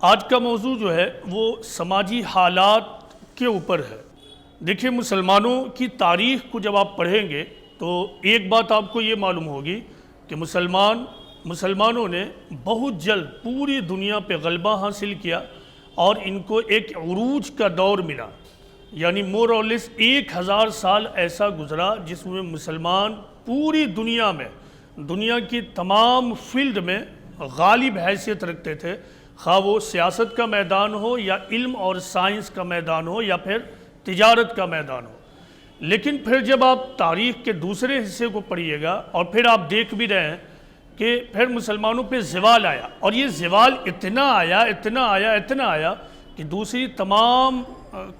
آج کا موضوع جو ہے وہ سماجی حالات کے اوپر ہے۔ دیکھیں، مسلمانوں کی تاریخ کو جب آپ پڑھیں گے تو ایک بات آپ کو یہ معلوم ہوگی کہ مسلمانوں نے بہت جلد پوری دنیا پہ غلبہ حاصل کیا اور ان کو ایک عروج کا دور ملا، یعنی مور اور لیس 1000 سال ایسا گزرا جس میں مسلمان پوری دنیا میں، دنیا کی تمام فیلڈ میں غالب حیثیت رکھتے تھے، خواہ وہ سیاست کا میدان ہو یا علم اور سائنس کا میدان ہو یا پھر تجارت کا میدان ہو۔ لیکن پھر جب آپ تاریخ کے دوسرے حصے کو پڑھیے گا اور پھر آپ دیکھ بھی رہے ہیں کہ پھر مسلمانوں پہ زوال آیا، اور یہ زوال اتنا آیا کہ دوسری تمام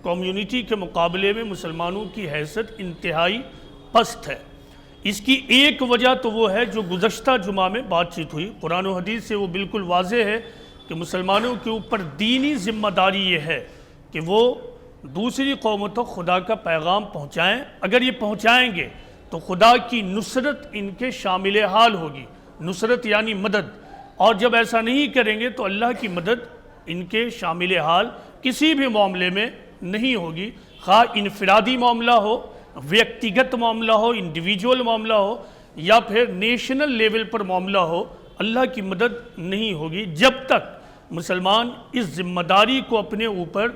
کمیونٹی کے مقابلے میں مسلمانوں کی حیثیت انتہائی پست ہے۔ اس کی ایک وجہ تو وہ ہے جو گزشتہ جمعہ میں بات چیت ہوئی، قرآن و حدیث سے وہ بالکل واضح ہے کہ مسلمانوں کے اوپر دینی ذمہ داری یہ ہے کہ وہ دوسری قوموں تک خدا کا پیغام پہنچائیں۔ اگر یہ پہنچائیں گے تو خدا کی نصرت ان کے شامل حال ہوگی، نصرت یعنی مدد، اور جب ایسا نہیں کریں گے تو اللہ کی مدد ان کے شامل حال کسی بھی معاملے میں نہیں ہوگی، خواہ انفرادی معاملہ ہو، ویکتیگت معاملہ ہو، انڈیویجول معاملہ ہو یا پھر نیشنل لیول پر معاملہ ہو، اللہ کی مدد نہیں ہوگی جب تک مسلمان اس ذمہ داری کو اپنے اوپر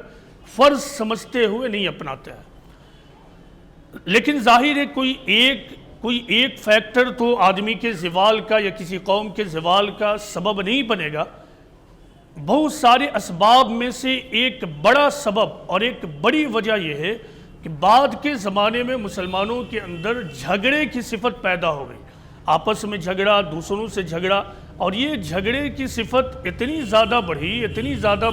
فرض سمجھتے ہوئے نہیں اپناتے ہیں۔ لیکن ظاہر ہے کوئی ایک فیکٹر تو آدمی کے زوال کا یا کسی قوم کے زوال کا سبب نہیں بنے گا۔ بہت سارے اسباب میں سے ایک بڑا سبب اور ایک بڑی وجہ یہ ہے کہ بعد کے زمانے میں مسلمانوں کے اندر جھگڑے کی صفت پیدا ہو گئی، آپس میں جھگڑا، دوسروں سے جھگڑا، اور یہ جھگڑے کی صفت اتنی زیادہ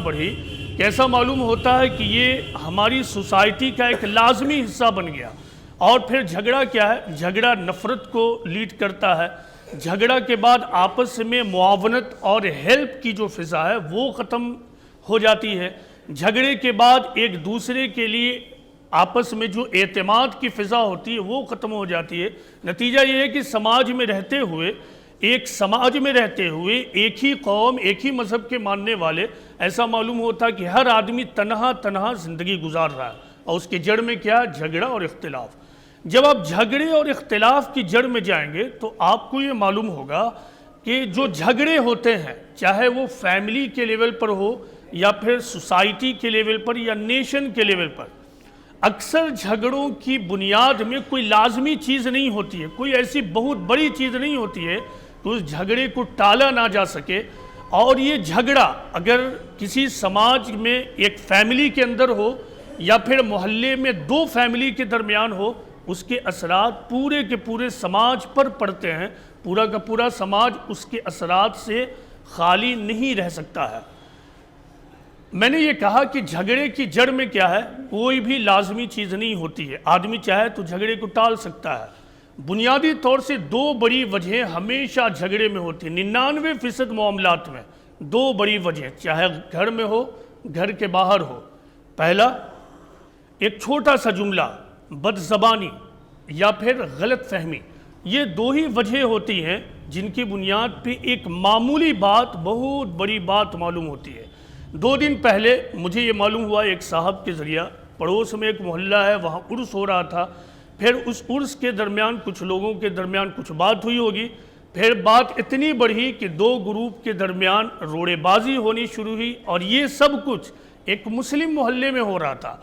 بڑھی کہ ایسا معلوم ہوتا ہے کہ یہ ہماری سوسائٹی کا ایک لازمی حصہ بن گیا۔ اور پھر جھگڑا کیا ہے؟ جھگڑا نفرت کو لیڈ کرتا ہے۔ جھگڑا کے بعد آپس میں معاونت اور ہیلپ کی جو فضا ہے وہ ختم ہو جاتی ہے۔ جھگڑے کے بعد ایک دوسرے کے لیے آپس میں جو اعتماد کی فضا ہوتی ہے وہ ختم ہو جاتی ہے۔ نتیجہ یہ ہے کہ سماج میں رہتے ہوئے ایک ہی قوم، ایک ہی مذہب کے ماننے والے، ایسا معلوم ہوتا کہ ہر آدمی تنہا زندگی گزار رہا ہے، اور اس کے جڑ میں کیا ہے؟ جھگڑا اور اختلاف۔ جب آپ جھگڑے اور اختلاف کی جڑ میں جائیں گے تو آپ کو یہ معلوم ہوگا کہ جو جھگڑے ہوتے ہیں، چاہے وہ فیملی کے لیول پر ہو یا پھر سوسائٹی کے لیول پر یا نیشن کے لیول پر، اکثر جھگڑوں کی بنیاد میں کوئی لازمی چیز نہیں ہوتی ہے، کوئی ایسی بہت بڑی چیز نہیں ہوتی ہے کہ اس جھگڑے کو ٹالا نہ جا سکے۔ اور یہ جھگڑا اگر کسی سماج میں ایک فیملی کے اندر ہو یا پھر محلے میں 2 فیملی کے درمیان ہو، اس کے اثرات پورے کے پورے سماج پر پڑتے ہیں، پورا کا پورا سماج اس کے اثرات سے خالی نہیں رہ سکتا ہے۔ میں نے یہ کہا کہ جھگڑے کی جڑ میں کیا ہے؟ کوئی بھی لازمی چیز نہیں ہوتی ہے، آدمی چاہے تو جھگڑے کو ٹال سکتا ہے۔ بنیادی طور سے 2 بڑی وجہیں ہمیشہ جھگڑے میں ہوتی ہیں، 99% معاملات میں 2 بڑی وجہیں، چاہے گھر میں ہو، گھر کے باہر ہو۔ پہلا، ایک چھوٹا سا جملہ، بد زبانی یا پھر غلط فہمی، یہ 2 ہی وجہیں ہوتی ہیں جن کی بنیاد پہ ایک معمولی بات بہت بڑی بات معلوم ہوتی ہے۔ 2 دن پہلے مجھے یہ معلوم ہوا ایک صاحب کے ذریعہ، پڑوس میں ایک محلہ ہے، وہاں عرس ہو رہا تھا، پھر اس عرس کے درمیان کچھ لوگوں کے درمیان کچھ بات ہوئی ہوگی، پھر بات اتنی بڑھی کہ 2 گروپ کے درمیان روڑے بازی ہونی شروع ہوئی، اور یہ سب کچھ ایک مسلم محلے میں ہو رہا تھا،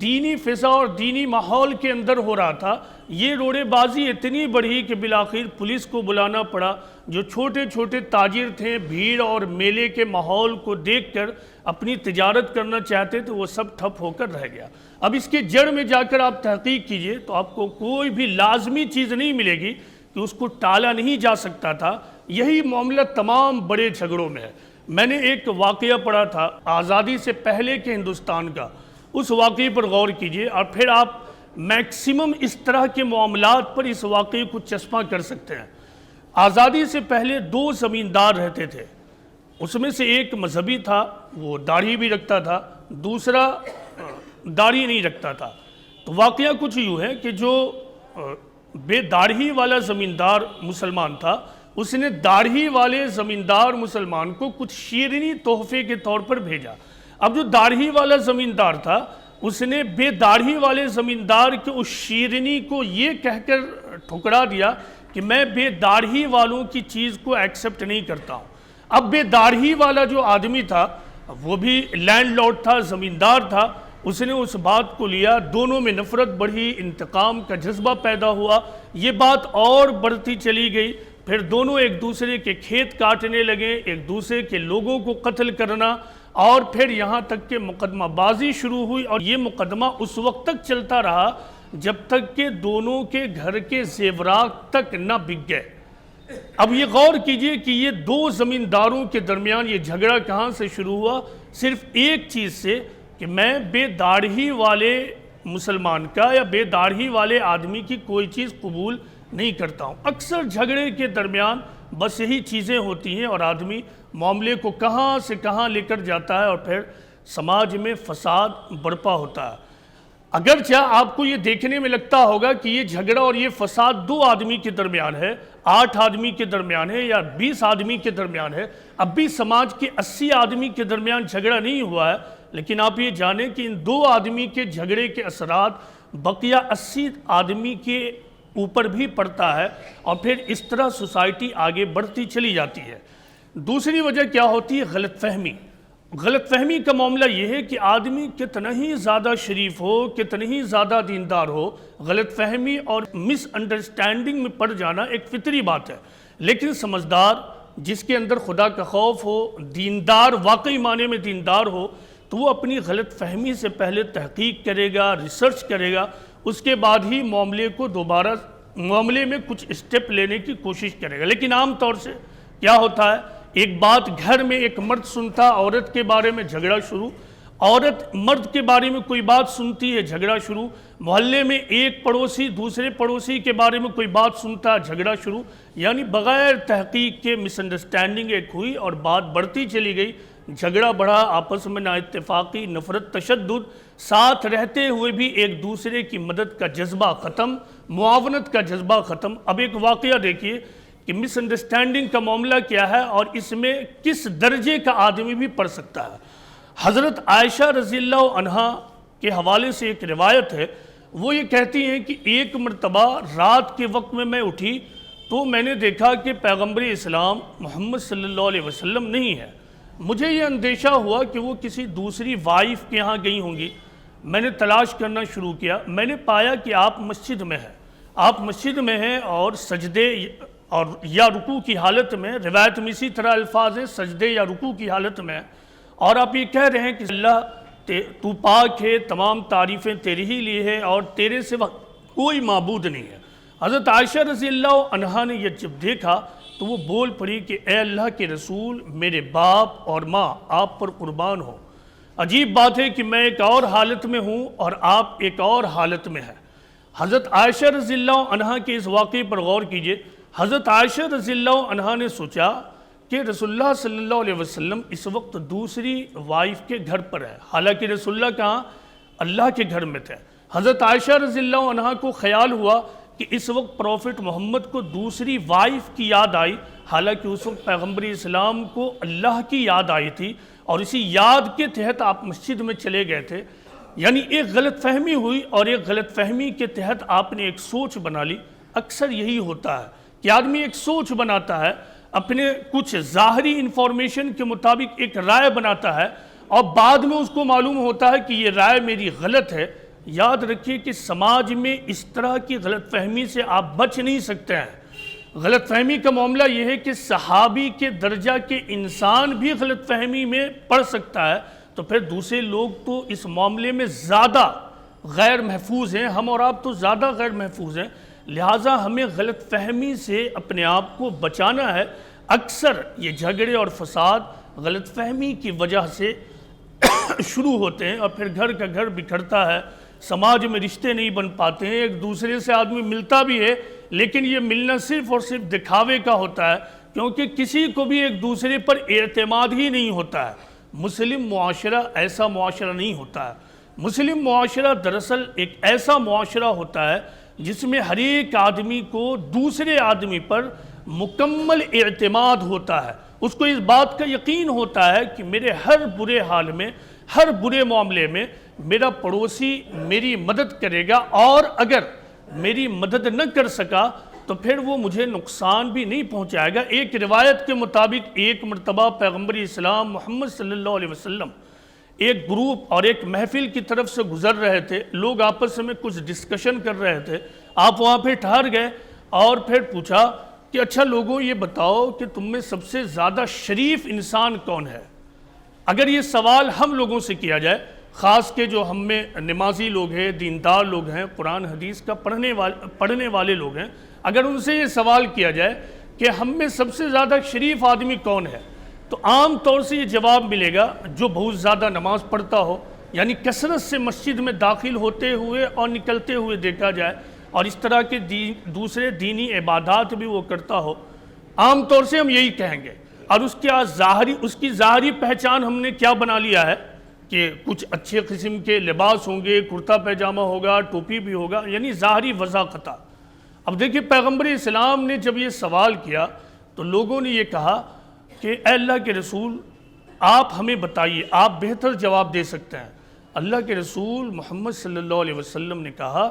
دینی فضا اور دینی ماحول کے اندر ہو رہا تھا۔ یہ روڑے بازی اتنی بڑھی کہ بالآخر پولیس کو بلانا پڑا۔ جو چھوٹے چھوٹے تاجر تھے، بھیڑ اور میلے کے ماحول کو دیکھ کر اپنی تجارت کرنا چاہتے تھے، وہ سب ٹھپ ہو کر رہ گیا۔ اب اس کے جڑ میں جا کر آپ تحقیق کیجئے تو آپ کو کوئی بھی لازمی چیز نہیں ملے گی کہ اس کو ٹالا نہیں جا سکتا تھا۔ یہی معاملہ تمام بڑے جھگڑوں میں ہے۔ میں نے ایک واقعہ پڑھا تھا آزادی سے پہلے کے ہندوستان کا، اس واقعے پر غور کیجئے اور پھر آپ میکسیمم اس طرح کے معاملات پر اس واقعے کو چسپاں کر سکتے ہیں۔ آزادی سے پہلے 2 زمیندار رہتے تھے، اس میں سے ایک مذہبی تھا، وہ داڑھی بھی رکھتا تھا، دوسرا داڑھی نہیں رکھتا تھا۔ تو واقعہ کچھ یوں ہے کہ جو بے داڑھی والا زمیندار مسلمان تھا، اس نے داڑھی والے زمیندار مسلمان کو کچھ شیرینی تحفے کے طور پر بھیجا۔ اب جو داڑھی والا زمیندار تھا اس نے بے داڑھی والے زمیندار کے اس شیرینی کو یہ کہہ کر ٹھکرا دیا کہ میں بے داڑھی والوں کی چیز کو ایکسپٹ نہیں کرتا ہوں۔ اب بے داڑھی والا جو آدمی تھا وہ بھی لینڈ لارڈ تھا، زمیندار تھا، اس نے اس بات کو لیا، دونوں میں نفرت بڑھی، انتقام کا جذبہ پیدا ہوا، یہ بات اور بڑھتی چلی گئی، پھر دونوں ایک دوسرے کے کھیت کاٹنے لگے، ایک دوسرے کے لوگوں کو قتل کرنا، اور پھر یہاں تک کہ مقدمہ بازی شروع ہوئی، اور یہ مقدمہ اس وقت تک چلتا رہا جب تک کہ دونوں کے گھر کے زیورات تک نہ بک گئے۔ اب یہ غور کیجئے کہ یہ دو زمینداروں کے درمیان یہ جھگڑا کہاں سے شروع ہوا؟ صرف ایک چیز سے کہ میں بے داڑھی والے مسلمان کا یا بے داڑھی والے آدمی کی کوئی چیز قبول نہیں کرتا ہوں۔ اکثر جھگڑے کے درمیان بس یہی چیزیں ہوتی ہیں اور آدمی معاملے کو کہاں سے کہاں لے کر جاتا ہے اور پھر سماج میں فساد برپا ہوتا ہے۔ اگرچہ آپ کو یہ دیکھنے میں لگتا ہوگا کہ یہ جھگڑا اور یہ فساد 2 آدمی کے درمیان ہے، 8 آدمی کے درمیان ہے یا 20 آدمی کے درمیان ہے، اب بھی سماج کے 80 آدمی کے درمیان جھگڑا نہیں ہوا ہے، لیکن آپ یہ جانیں کہ ان 2 آدمی کے جھگڑے کے اثرات بقیہ 80 آدمی کے اوپر بھی پڑتا ہے، اور پھر اس طرح سوسائٹی آگے بڑھتی چلی جاتی ہے۔ دوسری وجہ کیا ہوتی ہے؟ غلط فہمی۔ غلط فہمی کا معاملہ یہ ہے کہ آدمی کتنا ہی زیادہ شریف ہو، کتنا ہی زیادہ دیندار ہو، غلط فہمی اور مس انڈرسٹینڈنگ میں پڑ جانا ایک فطری بات ہے، لیکن سمجھدار جس کے اندر خدا کا خوف ہو، دیندار واقعی معنی میں دیندار ہو، تو وہ اپنی غلط فہمی سے پہلے تحقیق کرے گا، ریسرچ کرے گا، اس کے بعد ہی معاملے میں کچھ اسٹیپ لینے کی کوشش کرے گا۔ لیکن عام طور سے کیا ہوتا ہے؟ ایک بات گھر میں ایک مرد سنتا، عورت کے بارے میں جھگڑا شروع، عورت مرد کے بارے میں کوئی بات سنتی ہے، جھگڑا شروع، محلے میں ایک پڑوسی دوسرے پڑوسی کے بارے میں کوئی بات سنتا ہے، جھگڑا شروع، یعنی بغیر تحقیق کے مس انڈرسٹینڈنگ ایک ہوئی اور بات بڑھتی چلی گئی، جھگڑا بڑھا، آپس میں نا اتفاقی، نفرت، تشدد، ساتھ رہتے ہوئے بھی ایک دوسرے کی مدد کا جذبہ ختم، معاونت کا جذبہ ختم۔ اب ایک واقعہ دیکھیے کہ مس انڈرسٹینڈنگ کا معاملہ کیا ہے اور اس میں کس درجے کا آدمی بھی پڑھ سکتا ہے۔ حضرت عائشہ رضی اللہ عنہا کے حوالے سے ایک روایت ہے، وہ یہ کہتی ہیں کہ ایک مرتبہ رات کے وقت میں اٹھی تو میں نے دیکھا کہ پیغمبر اسلام محمد صلی اللہ علیہ وسلم نہیں ہے۔ مجھے یہ اندیشہ ہوا کہ وہ کسی دوسری وائف کے ہاں گئی ہوں گی۔ میں نے تلاش کرنا شروع کیا، میں نے پایا کہ آپ مسجد میں ہیں، آپ مسجد میں ہیں اور سجدے اور یا رکوع کی حالت میں، روایت میں اسی طرح الفاظ ہیں، سجدے یا رکوع کی حالت میں، اور آپ یہ کہہ رہے ہیں کہ اللہ تو پاک ہے، تمام تعریفیں تیری ہی لیے ہیں اور تیرے سوا کوئی معبود نہیں ہے۔ حضرت عائشہ رضی اللہ عنہا نے یہ جب دیکھا تو وہ بول پڑی کہ اے اللہ کے رسول، میرے باپ اور ماں آپ پر قربان ہو۔ عجیب بات ہے کہ میں ایک اور حالت میں ہوں اور آپ ایک اور حالت میں ہیں۔ حضرت عائشہ رضی اللہ عنہا کے اس واقعے پر غور کیجئے۔ حضرت عائشہ رضی اللہ عنہا نے سوچا کہ رسول اللہ صلی اللہ علیہ وسلم اس وقت دوسری وائف کے گھر پر ہے، حالانکہ رسول اللہ کہاں؟ اللہ کے گھر میں تھے۔ حضرت عائشہ رضی اللہ عنہا کو خیال ہوا کہ اس وقت پروفٹ محمد کو دوسری وائف کی یاد آئی، حالانکہ اس وقت پیغمبر اسلام کو اللہ کی یاد آئی تھی، اور اسی یاد کے تحت آپ مسجد میں چلے گئے تھے۔ یعنی ایک غلط فہمی ہوئی اور ایک غلط فہمی کے تحت آپ نے ایک سوچ بنا لی۔ اکثر یہی ہوتا ہے کہ آدمی ایک سوچ بناتا ہے، اپنے کچھ ظاہری انفارمیشن کے مطابق ایک رائے بناتا ہے، اور بعد میں اس کو معلوم ہوتا ہے کہ یہ رائے میری غلط ہے۔ یاد رکھیے کہ سماج میں اس طرح کی غلط فہمی سے آپ بچ نہیں سکتے ہیں۔ غلط فہمی کا معاملہ یہ ہے کہ صحابی کے درجہ کے انسان بھی غلط فہمی میں پڑ سکتا ہے، تو پھر دوسرے لوگ تو اس معاملے میں زیادہ غیر محفوظ ہیں، ہم اور آپ تو زیادہ غیر محفوظ ہیں، لہٰذا ہمیں غلط فہمی سے اپنے آپ کو بچانا ہے۔ اکثر یہ جھگڑے اور فساد غلط فہمی کی وجہ سے شروع ہوتے ہیں، اور پھر گھر کا گھر بکھرتا ہے، سماج میں رشتے نہیں بن پاتے ہیں، ایک دوسرے سے آدمی ملتا بھی ہے لیکن یہ ملنا صرف اور صرف دکھاوے کا ہوتا ہے، کیونکہ کسی کو بھی ایک دوسرے پر اعتماد ہی نہیں ہوتا ہے۔ مسلم معاشرہ ایسا معاشرہ نہیں ہوتا ہے۔ مسلم معاشرہ دراصل ایک ایسا معاشرہ ہوتا ہے جس میں ہر ایک آدمی کو دوسرے آدمی پر مکمل اعتماد ہوتا ہے، اس کو اس بات کا یقین ہوتا ہے کہ میرے ہر برے حال میں، ہر برے معاملے میں میرا پڑوسی میری مدد کرے گا، اور اگر میری مدد نہ کر سکا تو پھر وہ مجھے نقصان بھی نہیں پہنچائے گا۔ ایک روایت کے مطابق ایک مرتبہ پیغمبر اسلام محمد صلی اللہ علیہ وسلم ایک گروپ اور ایک محفل کی طرف سے گزر رہے تھے، لوگ آپس میں کچھ ڈسکشن کر رہے تھے، آپ وہاں پہ ٹھہر گئے اور پھر پوچھا کہ اچھا لوگوں یہ بتاؤ کہ تم میں سب سے زیادہ شریف انسان کون ہے؟ اگر یہ سوال ہم لوگوں سے کیا جائے، خاص کے جو ہم میں نمازی لوگ ہیں، دیندار لوگ ہیں، قرآن حدیث کا پڑھنے والے لوگ ہیں، اگر ان سے یہ سوال کیا جائے کہ ہم میں سب سے زیادہ شریف آدمی کون ہے، تو عام طور سے یہ جواب ملے گا جو بہت زیادہ نماز پڑھتا ہو، یعنی کثرت سے مسجد میں داخل ہوتے ہوئے اور نکلتے ہوئے دیکھا جائے، اور اس طرح کے دوسرے دینی عبادات بھی وہ کرتا ہو، عام طور سے ہم یہی کہیں گے۔ اور اس کی ظاہری پہچان ہم نے کیا بنا لیا ہے کہ کچھ اچھے قسم کے لباس ہوں گے، کرتا پیجامہ ہوگا، ٹوپی بھی ہوگا، یعنی ظاہری وضاحت۔ اب دیکھیے پیغمبر اسلام نے جب یہ سوال کیا تو لوگوں نے یہ کہا کہ اے اللہ کے رسول آپ ہمیں بتائیے، آپ بہتر جواب دے سکتے ہیں۔ اللہ کے رسول محمد صلی اللہ علیہ وسلم نے کہا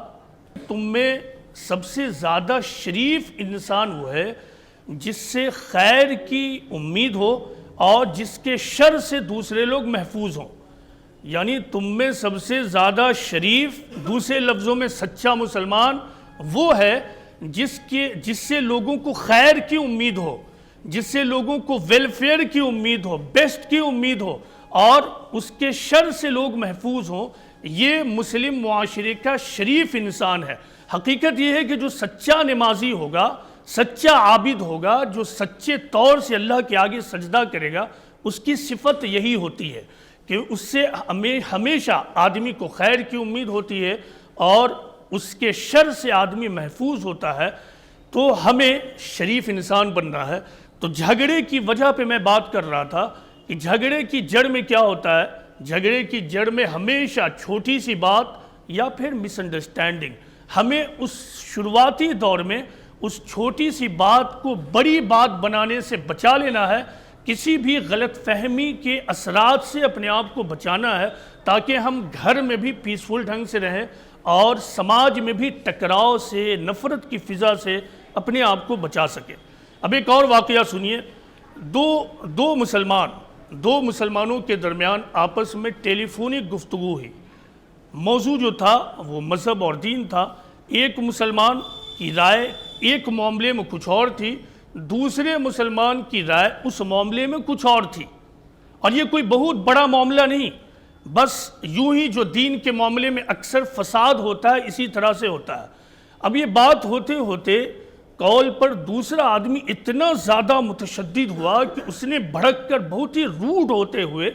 تم میں سب سے زیادہ شریف انسان وہ ہے جس سے خیر کی امید ہو اور جس کے شر سے دوسرے لوگ محفوظ ہوں، یعنی تم میں سب سے زیادہ شریف، دوسرے لفظوں میں سچا مسلمان وہ ہے جس سے لوگوں کو خیر کی امید ہو، جس سے لوگوں کو ویلفیئر کی امید ہو، بیسٹ کی امید ہو، اور اس کے شر سے لوگ محفوظ ہوں۔ یہ مسلم معاشرے کا شریف انسان ہے۔ حقیقت یہ ہے کہ جو سچا نمازی ہوگا، سچا عابد ہوگا، جو سچے طور سے اللہ کے آگے سجدہ کرے گا، اس کی صفت یہی ہوتی ہے کہ اس سے ہمیشہ آدمی کو خیر کی امید ہوتی ہے اور اس کے شر سے آدمی محفوظ ہوتا ہے۔ تو ہمیں شریف انسان بننا ہے۔ تو جھگڑے کی وجہ پہ میں بات کر رہا تھا کہ جھگڑے کی جڑ میں کیا ہوتا ہے؟ جھگڑے کی جڑ میں ہمیشہ چھوٹی سی بات یا پھر مس انڈرسٹینڈنگ، ہمیں اس شروعاتی دور میں اس چھوٹی سی بات کو بڑی بات بنانے سے بچا لینا ہے، کسی بھی غلط فہمی کے اثرات سے اپنے آپ کو بچانا ہے، تاکہ ہم گھر میں بھی پیسفل ڈھنگ سے رہیں اور سماج میں بھی ٹکراؤ سے، نفرت کی فضا سے اپنے آپ کو بچا سکیں۔ اب ایک اور واقعہ سنیے، دو مسلمانوں کے درمیان آپس میں ٹیلی فونک گفتگو ہوئی، موضوع جو تھا وہ مذہب اور دین تھا۔ ایک مسلمان کی رائے ایک معاملے میں کچھ اور تھی، دوسرے مسلمان کی رائے اس معاملے میں کچھ اور تھی، اور یہ کوئی بہت بڑا معاملہ نہیں، بس یوں ہی جو دین کے معاملے میں اکثر فساد ہوتا ہے اسی طرح سے ہوتا ہے۔ اب یہ بات ہوتے ہوتے قول پر دوسرا آدمی اتنا زیادہ متشدد ہوا کہ اس نے بھڑک کر بہت ہی روڈ ہوتے ہوئے،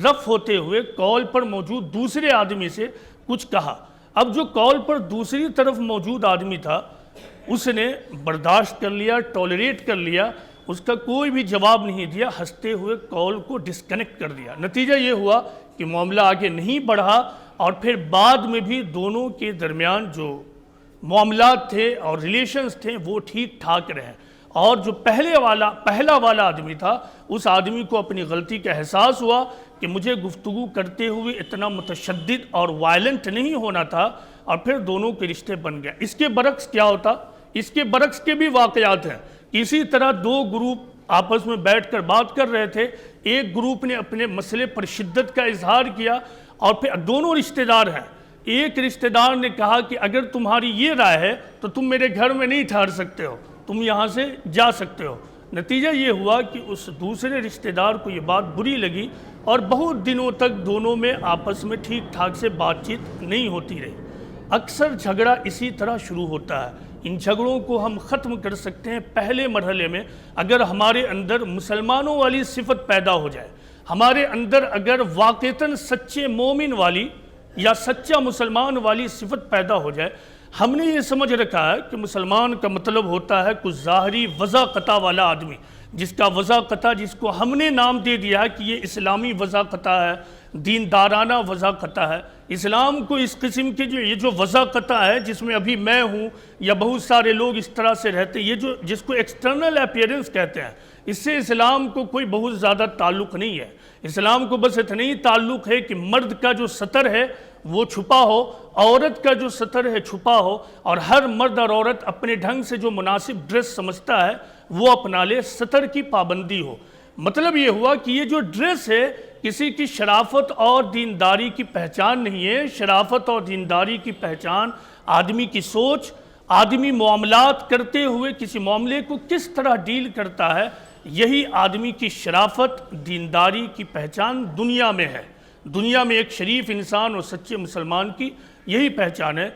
رف ہوتے ہوئے قول پر موجود دوسرے آدمی سے کچھ کہا۔ اب جو قول پر دوسری طرف موجود آدمی تھا اس نے برداشت کر لیا، ٹالریٹ کر لیا، اس کا کوئی بھی جواب نہیں دیا، ہنستے ہوئے کال کو ڈسکنیکٹ کر دیا۔ نتیجہ یہ ہوا کہ معاملہ آگے نہیں بڑھا، اور پھر بعد میں بھی دونوں کے درمیان جو معاملات تھے اور ریلیشنز تھے وہ ٹھیک ٹھاک رہے، اور جو پہلا والا آدمی تھا اس آدمی کو اپنی غلطی کا احساس ہوا کہ مجھے گفتگو کرتے ہوئے اتنا متشدد اور وائلنٹ نہیں ہونا تھا، اور پھر دونوں کے رشتے بن گئے۔ اس کے برعکس کیا ہوتا؟ اس کے برعکس کے بھی واقعات ہیں۔ اسی طرح دو گروپ آپس میں بیٹھ کر بات کر رہے تھے، ایک گروپ نے اپنے مسئلے پر شدت کا اظہار کیا، اور پھر دونوں رشتہ دار ہیں، ایک رشتہ دار نے کہا کہ اگر تمہاری یہ رائے ہے تو تم میرے گھر میں نہیں ٹھہر سکتے ہو، تم یہاں سے جا سکتے ہو۔ نتیجہ یہ ہوا کہ اس دوسرے رشتہ دار کو یہ بات بری لگی، اور بہت دنوں تک دونوں میں آپس میں ٹھیک ٹھاک سے بات چیت نہیں ہوتی رہی۔ اکثر جھگڑا اسی طرح شروع ہوتا ہے۔ ان جھگڑوں کو ہم ختم کر سکتے ہیں پہلے مرحلے میں اگر ہمارے اندر مسلمانوں والی صفت پیدا ہو جائے، ہمارے اندر اگر واقعتاً سچے مومن والی یا سچا مسلمان والی صفت پیدا ہو جائے۔ ہم نے یہ سمجھ رکھا ہے کہ مسلمان کا مطلب ہوتا ہے کچھ ظاہری وضاقتہ والا آدمی، جس کا وضاقتہ، جس کو ہم نے نام دے دیا ہے کہ یہ اسلامی وضاقتہ ہے، دیندارانہ وضاقتہ ہے۔ اسلام کو اس قسم کے یہ جو وضاقتہ ہے جس میں ابھی میں ہوں یا بہت سارے لوگ اس طرح سے رہتے ہیں، یہ جس کو ایکسٹرنل اپیئرنس کہتے ہیں، اس سے اسلام کو کوئی بہت زیادہ تعلق نہیں ہے۔ اسلام کو بس اتنا ہی تعلق ہے کہ مرد کا جو سطر ہے وہ چھپا ہو، عورت کا جو سطر ہے چھپا ہو، اور ہر مرد اور عورت اپنے ڈھنگ سے جو مناسب ڈریس سمجھتا ہے وہ اپنا لے، سطر کی پابندی ہو۔ مطلب یہ ہوا کہ یہ جو ڈریس ہے کسی کی شرافت اور دینداری کی پہچان نہیں ہے۔ شرافت اور دینداری کی پہچان آدمی کی سوچ، آدمی معاملات کرتے ہوئے کسی معاملے کو کس طرح ڈیل کرتا ہے، یہی آدمی کی شرافت دینداری کی پہچان دنیا میں ہے۔ دنیا میں ایک شریف انسان اور سچے مسلمان کی یہی پہچان ہے۔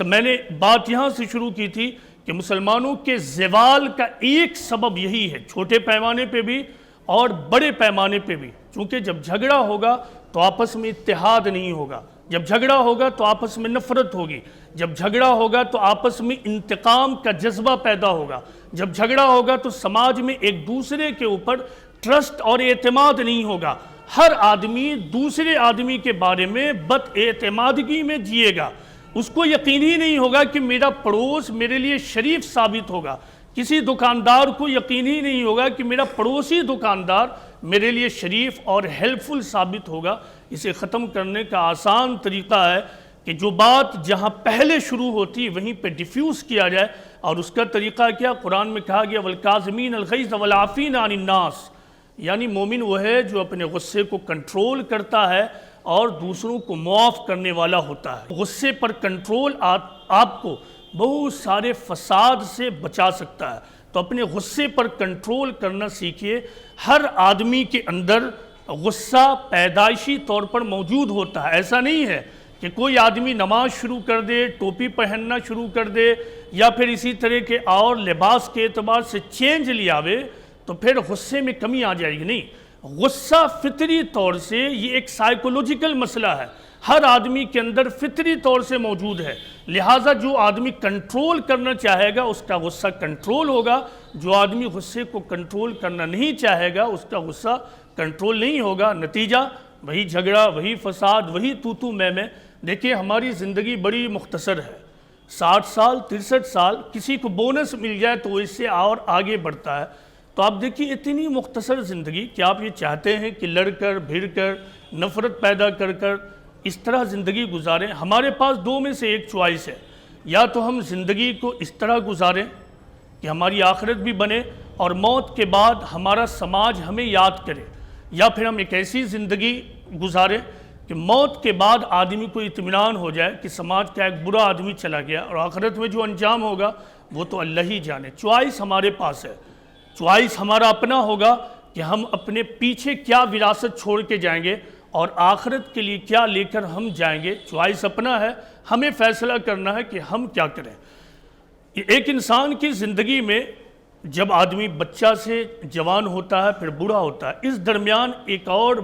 میں نے بات یہاں سے شروع کی تھی کہ مسلمانوں کے زوال کا ایک سبب یہی ہے، چھوٹے پیمانے پہ بھی اور بڑے پیمانے پہ بھی، چونکہ جب جھگڑا ہوگا تو آپس میں اتحاد نہیں ہوگا، جب جھگڑا ہوگا تو آپس میں نفرت ہوگی، جب جھگڑا ہوگا تو آپس میں انتقام کا جذبہ پیدا ہوگا، جب جھگڑا ہوگا تو سماج میں ایک دوسرے کے اوپر ٹرسٹ اور اعتماد نہیں ہوگا، ہر آدمی دوسرے آدمی کے بارے میں بد اعتمادگی میں جیے گا، اس کو یقین ہی نہیں ہوگا کہ میرا پڑوس میرے لیے شریف ثابت ہوگا، کسی دکاندار کو یقین ہی نہیں ہوگا کہ میرا پڑوسی دکاندار میرے لیے شریف اور ہیلپ فل ثابت ہوگا۔ اسے ختم کرنے کا آسان طریقہ ہے کہ جو بات جہاں پہلے شروع ہوتی وہیں پہ ڈیفیوز کیا جائے، اور اس کا طریقہ کیا؟ قرآن میں کہا گیا وَالْكَاظِمِينَ الْغَيْظَ وَالْعَافِينَ عَنِ النَّاسِ، یعنی مومن وہ ہے جو اپنے غصے کو کنٹرول کرتا ہے اور دوسروں کو معاف کرنے والا ہوتا ہے۔ غصے پر کنٹرول آپ کو بہت سارے فساد سے بچا سکتا ہے، تو اپنے غصے پر کنٹرول کرنا سیکھیے۔ ہر آدمی کے اندر غصہ پیدائشی طور پر موجود ہوتا ہے، ایسا نہیں ہے کہ کوئی آدمی نماز شروع کر دے، ٹوپی پہننا شروع کر دے، یا پھر اسی طرح کے اور لباس کے اعتبار سے چینج لے آوے تو پھر غصے میں کمی آ جائے گی۔ نہیں، غصہ فطری طور سے یہ ایک سائیکولوجیکل مسئلہ ہے، ہر آدمی کے اندر فطری طور سے موجود ہے، لہٰذا جو آدمی کنٹرول کرنا چاہے گا اس کا غصہ کنٹرول ہوگا، جو آدمی غصے کو کنٹرول کرنا نہیں چاہے گا اس کا غصہ کنٹرول نہیں ہوگا، نتیجہ وہی جھگڑا، وہی فساد، وہی تو میں۔ دیکھیں ہماری زندگی بڑی مختصر ہے، 60 سال 63 سال، کسی کو بونس مل جائے تو اس سے اور آگے بڑھتا ہے، تو آپ دیکھیے اتنی مختصر زندگی کہ آپ یہ چاہتے ہیں کہ لڑ کر بھیڑ کر نفرت پیدا کر اس طرح زندگی گزاریں۔ ہمارے پاس دو میں سے ایک چوائس ہے، یا تو ہم زندگی کو اس طرح گزاریں کہ ہماری آخرت بھی بنے اور موت کے بعد ہمارا سماج ہمیں یاد کرے، یا پھر ہم ایک ایسی زندگی گزاریں کہ موت کے بعد آدمی کو اطمینان ہو جائے کہ سماج کا ایک برا آدمی چلا گیا اور آخرت میں جو انجام ہوگا وہ تو اللہ ہی جانے۔ چوائس ہمارے پاس ہے، چوائس ہمارا اپنا ہوگا کہ ہم اپنے پیچھے کیا وراثت چھوڑ کے جائیں گے اور آخرت کے لیے کیا لے کر ہم جائیں گے۔ چوائس اپنا ہے، ہمیں فیصلہ کرنا ہے کہ ہم کیا کریں۔ ایک انسان کی زندگی میں جب آدمی بچہ سے جوان ہوتا ہے پھر بوڑھا ہوتا ہے، اس درمیان ایک اور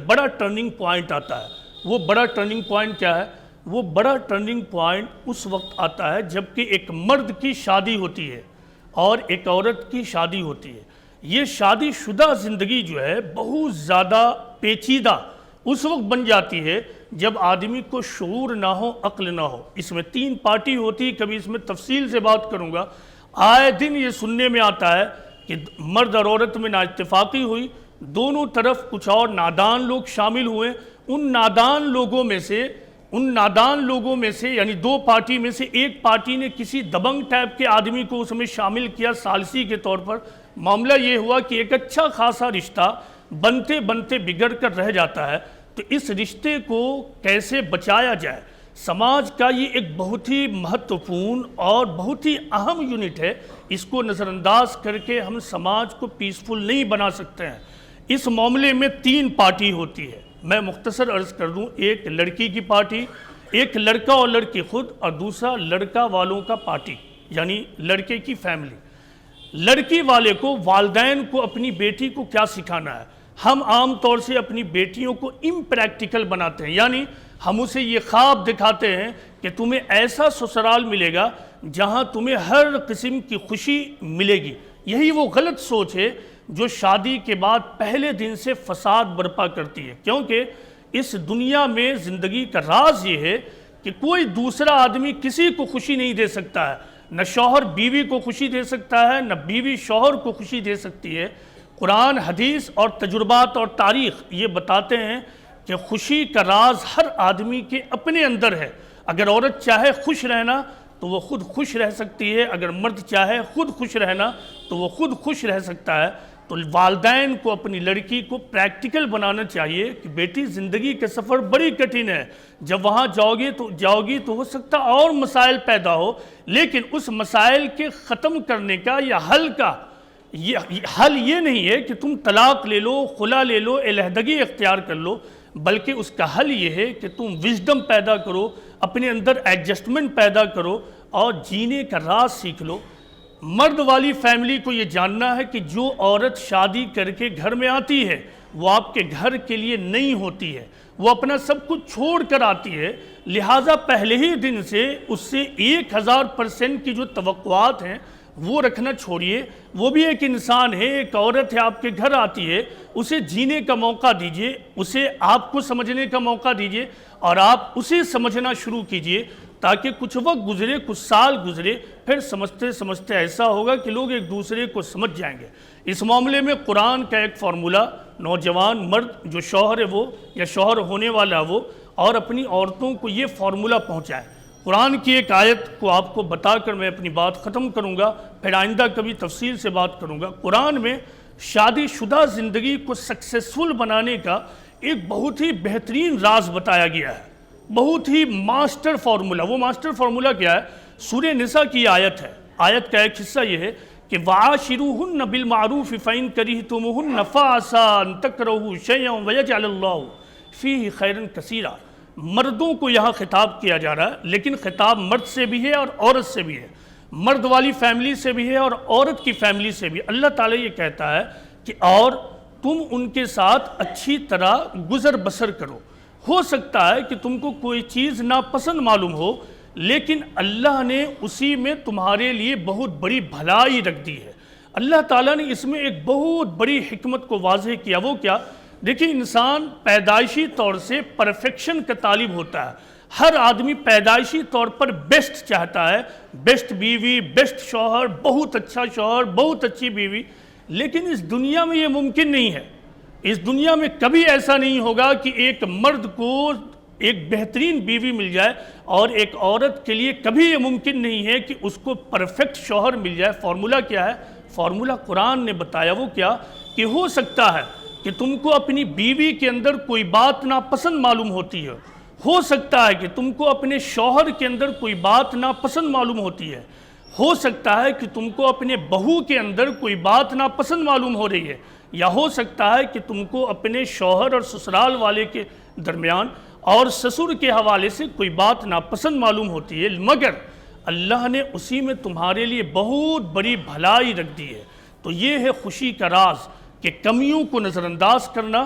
بڑا ٹرننگ پوائنٹ آتا ہے۔ وہ بڑا ٹرننگ پوائنٹ کیا ہے؟ وہ بڑا ٹرننگ پوائنٹ اس وقت آتا ہے جب کہ ایک مرد کی شادی ہوتی ہے اور ایک عورت کی شادی ہوتی ہے۔ یہ شادی شدہ زندگی جو ہے بہت زیادہ پیچیدہ اس وقت بن جاتی ہے جب آدمی کو شعور نہ ہو، عقل نہ ہو۔ اس میں 3 پارٹی ہوتی، کبھی اس میں تفصیل سے بات کروں گا۔ آئے دن یہ سننے میں آتا ہے کہ مرد اور عورت میں نااتفاقی ہوئی، دونوں طرف کچھ اور نادان لوگ شامل ہوئے، ان نادان لوگوں میں سے یعنی 2 پارٹی میں سے ایک پارٹی نے کسی دبنگ ٹائپ کے آدمی کو اس میں شامل کیا ثالثی کے طور پر۔ معاملہ یہ ہوا کہ ایک اچھا خاصا رشتہ بنتے بنتے بگڑ کر رہ جاتا ہے، تو اس رشتے کو کیسے بچایا جائے؟ سماج کا یہ ایک بہت ہی مہتوپورن اور بہت ہی اہم یونٹ ہے، اس کو نظر انداز کر کے ہم سماج کو پیسفل نہیں بنا سکتے ہیں۔ اس معاملے میں 3 پارٹی ہوتی ہے، میں مختصر عرض کر دوں۔ ایک لڑکی کی پارٹی، ایک لڑکا اور لڑکی خود، اور دوسرا لڑکا والوں کا پارٹی یعنی لڑکے کی فیملی۔ لڑکی والے کو والدین کو اپنی بیٹی کو کیا سکھانا ہے؟ ہم عام طور سے اپنی بیٹیوں کو امپریکٹیکل بناتے ہیں، یعنی ہم اسے یہ خواب دکھاتے ہیں کہ تمہیں ایسا سسرال ملے گا جہاں تمہیں ہر قسم کی خوشی ملے گی۔ یہی وہ غلط سوچ ہے جو شادی کے بعد پہلے دن سے فساد برپا کرتی ہے، کیونکہ اس دنیا میں زندگی کا راز یہ ہے کہ کوئی دوسرا آدمی کسی کو خوشی نہیں دے سکتا ہے، نہ شوہر بیوی کو خوشی دے سکتا ہے، نہ بیوی شوہر کو خوشی دے سکتی ہے۔ قرآن، حدیث اور تجربات اور تاریخ یہ بتاتے ہیں کہ خوشی کا راز ہر آدمی کے اپنے اندر ہے۔ اگر عورت چاہے خوش رہنا تو وہ خود خوش رہ سکتی ہے، اگر مرد چاہے خود خوش رہنا تو وہ خود خوش رہ سکتا ہے۔ تو والدین کو اپنی لڑکی کو پریکٹیکل بنانا چاہیے کہ بیٹی زندگی کا سفر بڑی کٹھن ہے، جب وہاں جاؤ گی تو ہو سکتا اور مسائل پیدا ہو، لیکن اس مسائل کے ختم کرنے کا یا حل کا حل یہ نہیں ہے کہ تم طلاق لے لو، خلا لے لو، علیحدگی اختیار کر لو، بلکہ اس کا حل یہ ہے کہ تم وژڈم پیدا کرو، اپنے اندر ایڈجسٹمنٹ پیدا کرو اور جینے کا راز سیکھ لو۔ مرد والی فیملی کو یہ جاننا ہے کہ جو عورت شادی کر کے گھر میں آتی ہے وہ آپ کے گھر کے لیے نہیں ہوتی ہے، وہ اپنا سب کچھ چھوڑ کر آتی ہے، لہٰذا پہلے ہی دن سے اس سے 1000% کی جو توقعات ہیں وہ رکھنا چھوڑیے۔ وہ بھی ایک انسان ہے، ایک عورت ہے، آپ کے گھر آتی ہے، اسے جینے کا موقع دیجئے، اسے آپ کو سمجھنے کا موقع دیجئے اور آپ اسے سمجھنا شروع کیجئے، تاکہ کچھ وقت گزرے، کچھ سال گزرے، پھر سمجھتے سمجھتے ایسا ہوگا کہ لوگ ایک دوسرے کو سمجھ جائیں گے۔ اس معاملے میں قرآن کا ایک فارمولہ نوجوان مرد جو شوہر ہے وہ یا شوہر ہونے والا وہ اور اپنی عورتوں کو یہ فارمولہ پہنچائے۔ قرآن کی ایک آیت کو آپ کو بتا کر میں اپنی بات ختم کروں گا، پھر آئندہ کبھی تفصیل سے بات کروں گا۔ قرآن میں شادی شدہ زندگی کو سکسیسفل بنانے کا ایک بہت ہی بہترین راز بتایا گیا ہے، بہت ہی ماسٹر فارمولہ۔ وہ ماسٹر فارمولہ کیا ہے؟ سورہ نساء کی آیت ہے۔ آیت کا ایک حصہ یہ ہے کہ وَعَاشِرُوهُنَّ بِالْمَعْرُوفِ فَإِن كَرِهْتُمُوهُنَّ فَعَسَىٰ أَن تَكْرَهُوا شَيْئًا وَيَجْعَلَ اللَّهُ فِيهِ خَيْرًا كَثِيرًا۔ مردوں کو یہاں خطاب کیا جا رہا ہے، لیکن خطاب مرد سے بھی ہے اور عورت سے بھی ہے، مرد والی فیملی سے بھی ہے اور عورت کی فیملی سے بھی۔ اللہ تعالیٰ یہ کہتا ہے کہ اور تم ان کے ساتھ اچھی طرح گزر بسر کرو۔ ہو سکتا ہے کہ تم کو کوئی چیز ناپسند معلوم ہو، لیکن اللہ نے اسی میں تمہارے لیے بہت بڑی بھلائی رکھ دی ہے۔ اللہ تعالیٰ نے اس میں ایک بہت بڑی حکمت کو واضح کیا۔ وہ کیا؟ دیکھیں، انسان پیدائشی طور سے پرفیکشن کا طالب ہوتا ہے۔ ہر آدمی پیدائشی طور پر بیسٹ چاہتا ہے، بیسٹ بیوی، بیسٹ شوہر، بہت اچھا شوہر، بہت اچھی بیوی، لیکن اس دنیا میں یہ ممکن نہیں ہے۔ اس دنیا میں کبھی ایسا نہیں ہوگا کہ ایک مرد کو ایک بہترین بیوی مل جائے، اور ایک عورت کے لیے کبھی یہ ممکن نہیں ہے کہ اس کو پرفیکٹ شوہر مل جائے۔ فارمولہ کیا ہے؟ فارمولہ قرآن نے بتایا۔ وہ کیا کہ ہو سکتا ہے کہ تم کو اپنی بیوی کے اندر کوئی بات ناپسند معلوم ہوتی ہے، ہو سکتا ہے کہ تم کو اپنے شوہر کے اندر کوئی بات ناپسند معلوم ہوتی ہے، ہو سکتا ہے کہ تم کو اپنے بہو کے اندر کوئی بات ناپسند معلوم ہو رہی ہے، یا ہو سکتا ہے کہ تم کو اپنے شوہر اور سسرال والے کے درمیان اور سسر کے حوالے سے کوئی بات ناپسند معلوم ہوتی ہے، مگر اللہ نے اسی میں تمہارے لیے بہت بڑی بھلائی رکھ دی ہے۔ تو یہ ہے خوشی کا راز کہ کمیوں کو نظر انداز کرنا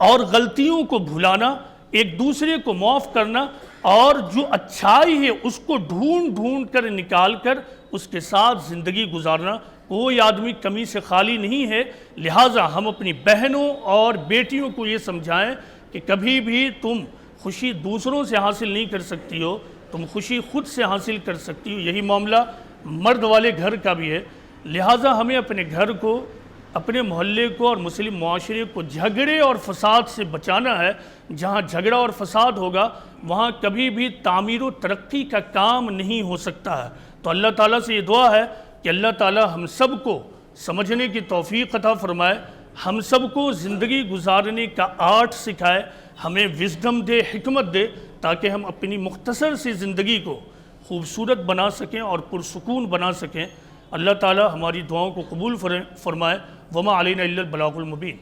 اور غلطیوں کو بھلانا، ایک دوسرے کو معاف کرنا، اور جو اچھائی ہے اس کو ڈھونڈ ڈھونڈ کر نکال کر اس کے ساتھ زندگی گزارنا۔ کوئی آدمی کمی سے خالی نہیں ہے، لہٰذا ہم اپنی بہنوں اور بیٹیوں کو یہ سمجھائیں کہ کبھی بھی تم خوشی دوسروں سے حاصل نہیں کر سکتی ہو، تم خوشی خود سے حاصل کر سکتی ہو۔ یہی معاملہ مرد والے گھر کا بھی ہے، لہٰذا ہمیں اپنے گھر کو، اپنے محلے کو اور مسلم معاشرے کو جھگڑے اور فساد سے بچانا ہے۔ جہاں جھگڑا اور فساد ہوگا وہاں کبھی بھی تعمیر و ترقی کا کام نہیں ہو سکتا ہے۔ تو اللہ تعالیٰ سے یہ دعا ہے کہ اللہ تعالیٰ ہم سب کو سمجھنے کی توفیق عطا فرمائے، ہم سب کو زندگی گزارنے کا آرٹ سکھائے، ہمیں وزڈم دے، حکمت دے، تاکہ ہم اپنی مختصر سی زندگی کو خوبصورت بنا سکیں اور پرسکون بنا سکیں۔ اللہ تعالیٰ ہماری دعاؤں کو قبول فرمائے۔ وما علینا الا البلاغ المبین۔